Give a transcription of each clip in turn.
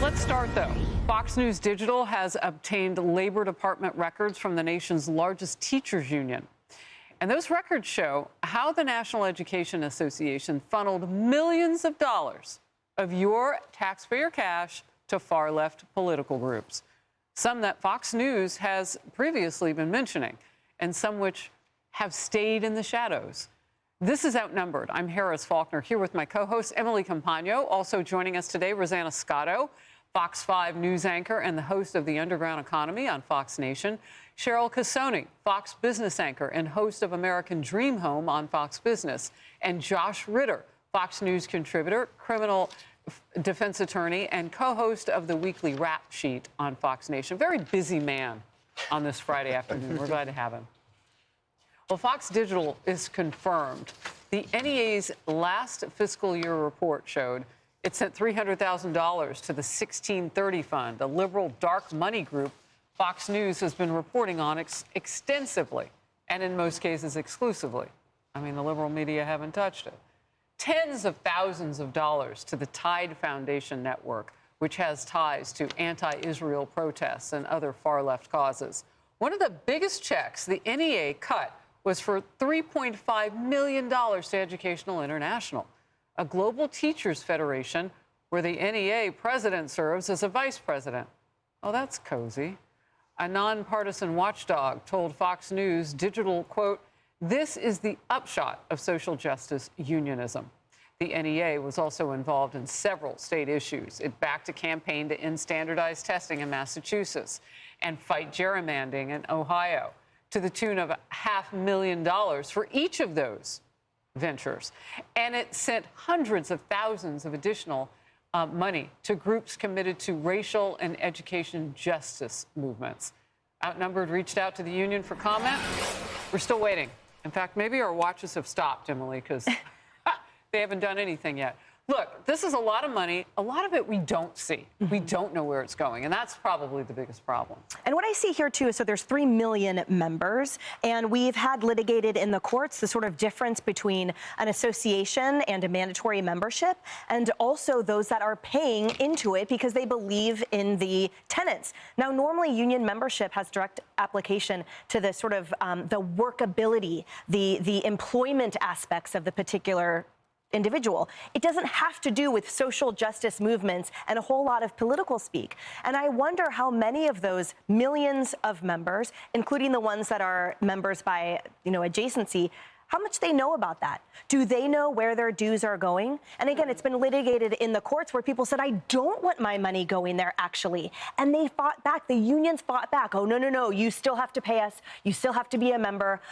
Let's start, though. Fox News Digital has obtained Labor Department records from the nation's largest teachers union. And those records show how the National Education Association funneled millions of dollars of your taxpayer cash to far-left political groups, some that Fox News has previously been mentioning, and some which have stayed in the shadows. This is Outnumbered. I'm Harris Faulkner, here with my co-host Emily Campagno. Also joining us today, Rosanna Scotto, Fox 5 news anchor and the host of The Underground Economy on Fox Nation. Cheryl Casoni, Fox business anchor and host of American Dream Home on Fox Business. And Josh Ritter, Fox News contributor, criminal defense attorney, and co-host of the weekly Rap Sheet on Fox Nation. Very busy man on this Friday afternoon. We're glad to have him. Well, Fox Digital is confirmed. The NEA's last fiscal year report showed it sent $300,000 to the 1630 Fund, a liberal dark money group Fox News has been reporting on extensively, and in most cases exclusively. I mean, the liberal media haven't touched it. Tens of thousands of dollars to the Tide Foundation network, which has ties to anti-Israel protests and other far-left causes. One of the biggest checks the NEA cut was for $3.5 million to Educational International, a global teachers federation where the NEA president serves as a vice president. Oh, that's cozy. A nonpartisan watchdog told Fox News Digital, quote, "This is the upshot of social justice unionism." The NEA was also involved in several state issues. It backed a campaign to end standardized testing in Massachusetts and fight gerrymandering in Ohio, to the tune of $500,000 for each of those ventures. And it sent hundreds of thousands of additional money to groups committed to racial and education justice movements. Outnumbered reached out to the union for comment. We're still waiting. In fact, maybe our watches have stopped, Emily, because they haven't done anything yet. Look, this is a lot of money. A lot of it we don't see. We don't know where it's going, and that's probably the biggest problem. And what I see here, too, is so there's 3 million members, and we've had litigated in the courts the sort of difference between an association and a mandatory membership, and also those that are paying into it because they believe in the tenets. Now, normally, union membership has direct application to the sort of the workability, the employment aspects of the particular individual. It doesn't have to do with social justice movements and a whole lot of political speak. And I wonder how many of those millions of members, including the ones that are members by, adjacency, how much they know about that. Do they know where their dues are going? And again, it's been litigated in the courts where people said, I don't want my money going there, actually. And they fought back. The unions fought back. Oh, no, you still have to pay us. You still have to be a member.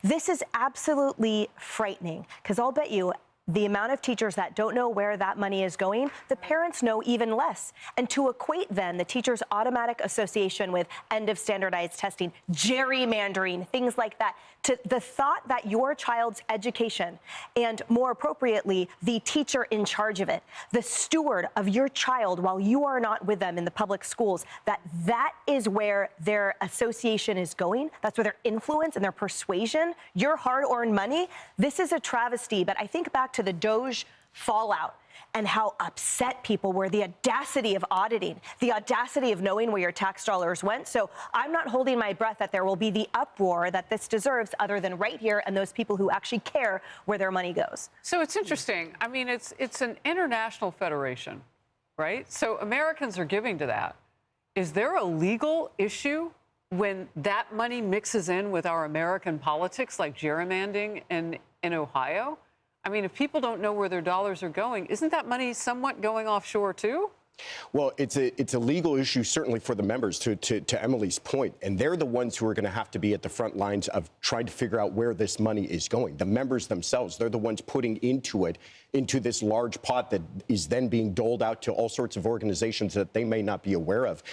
This is absolutely frightening, because I'll bet you the amount of teachers that don't know where that money is going, the parents know even less. And to equate then the teachers' automatic association with end of standardized testing, gerrymandering, things like that, to the thought that your child's education, and more appropriately, the teacher in charge of it, the steward of your child while you are not with them in the public schools, that is where their association is going. That's where their influence and their persuasion, your hard-earned money. This is a travesty, but I think back to the Doge fallout and how upset people were, the audacity of auditing, the audacity of knowing where your tax dollars went. So I'm not holding my breath that there will be the uproar that this deserves, other than right here and those people who actually care where their money goes. So it's interesting. I mean, it's an international federation, right? So Americans are giving to that. Is there a legal issue when that money mixes in with our American politics, like gerrymandering in Ohio? I mean, if people don't know where their dollars are going, isn't that money somewhat going offshore, too? Well, it's a legal issue, certainly for the members, to Emily's point. And they're the ones who are going to have to be at the front lines of trying to figure out where this money is going. The members themselves, they're the ones putting into this large pot that is then being doled out to all sorts of organizations that they may not be aware of.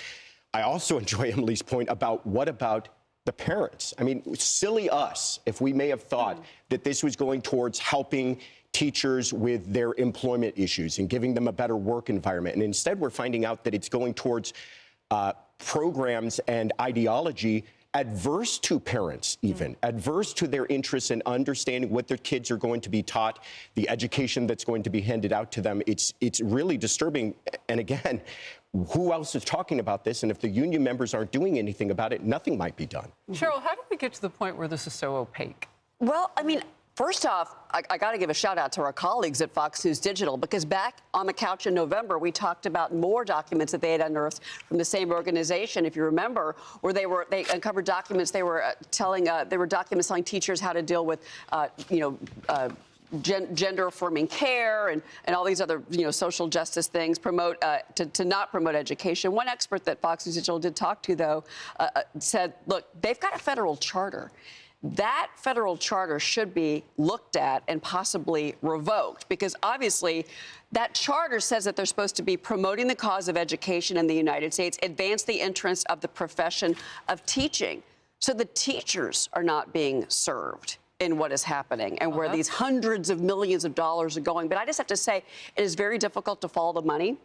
I also enjoy Emily's point about what about the parents. I mean, silly us if we may have thought that this was going towards helping teachers with their employment issues and giving them a better work environment. And instead, we're finding out that it's going towards programs and ideology adverse to parents, even adverse to their interests in understanding what their kids are going to be taught, the education that's going to be handed out to them. It's really disturbing. And again, who else is talking about this? And if the union members aren't doing anything about it, nothing might be done. Cheryl, how did we get to the point where this is so opaque? Well, I mean, first off, I got to give a shout out to our colleagues at Fox News Digital, because back on the couch in November, we talked about more documents that they had unearthed from the same organization, if you remember, where they uncovered documents. They were documents telling teachers how to deal with, gender-affirming care and all these other, social justice things, to not promote education. One expert that Fox News Digital did talk to, though, said, look, they've got a federal charter. That federal charter should be looked at and possibly revoked, because obviously that charter says that they're supposed to be promoting the cause of education in the United States, advance the interests of the profession of teaching. So the teachers are not being served in what is happening and where these hundreds of millions of dollars are going. But I just have to say, it is very difficult to follow the money.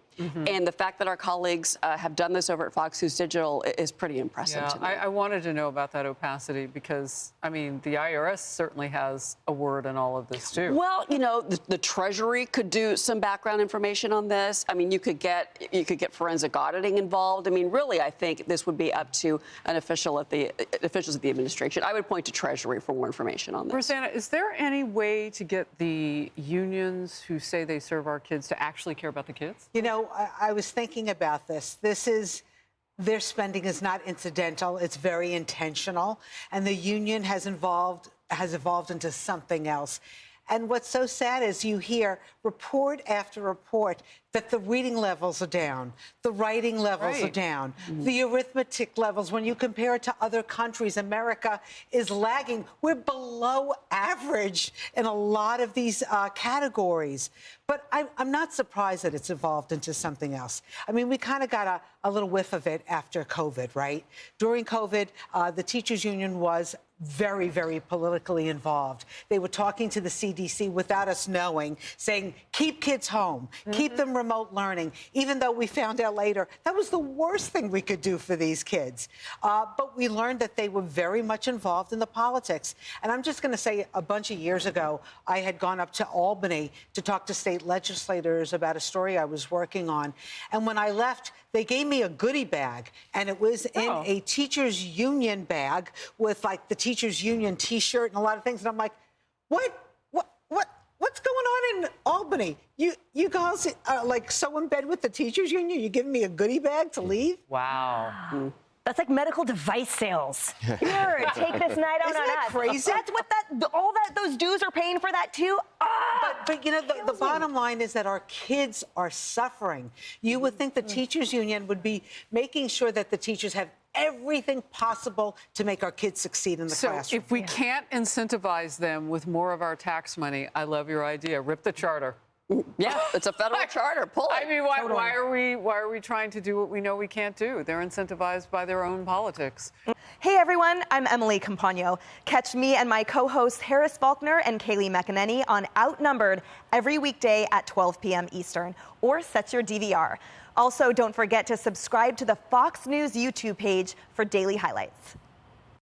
And the fact that our colleagues have done this over at Fox News Digital is pretty impressive to me. I wanted to know about that opacity because, I mean, the IRS certainly has a word in all of this, too. Well, the Treasury could do some background information on this. I mean, you could get forensic auditing involved. I mean, really, I think this would be up to an officials at the administration. I would point to Treasury for more information on this. Rosanna, is there any way to get the unions who say they serve our kids to actually care about the kids? I was thinking about this. Their spending is not incidental. It's very intentional. And the union has evolved into something else. And what's so sad is you hear report after report that the reading levels are down, the writing levels are down, the arithmetic levels. When you compare it to other countries, America is lagging. We're below average in a lot of these categories. But I'm not surprised that it's evolved into something else. I mean, we kind of got a little whiff of it after COVID, right? During COVID, the teachers union was very, very politically involved. They were talking to the CDC without us knowing, saying, keep kids home, keep them remote learning, even though we found out later that was the worst thing we could do for these kids. But we learned that they were very much involved in the politics. And I'm just going to say, a bunch of years ago, I had gone up to Albany to talk to state legislators about a story I was working on. And when I left, they gave me a goodie bag, and it was in a teachers union bag with like the teachers union T-shirt and a lot of things. And I'm like, what's going on in Albany? You guys are like so in bed with the teachers union. You're giving me a goodie bag to leave? Wow. That's like medical device sales. Here, take this night out Isn't on that us. crazy? That's what those dues are paying for that too. But the bottom line is that our kids are suffering. You would think the teachers union would be making sure that the teachers have everything possible to make our kids succeed in the classroom. So if we can't incentivize them with more of our tax money, I love your idea. Rip the charter. Yeah, it's a federal charter. Pull it. I mean, why are we trying to do what we know we can't do? They're incentivized by their own politics. Hey everyone, I'm Emily Campagno. Catch me and my co-hosts Harris Faulkner and Kaylee McEnany on Outnumbered every weekday at 12 p.m. Eastern, or set your DVR. Also, don't forget to subscribe to the Fox News YouTube page for daily highlights.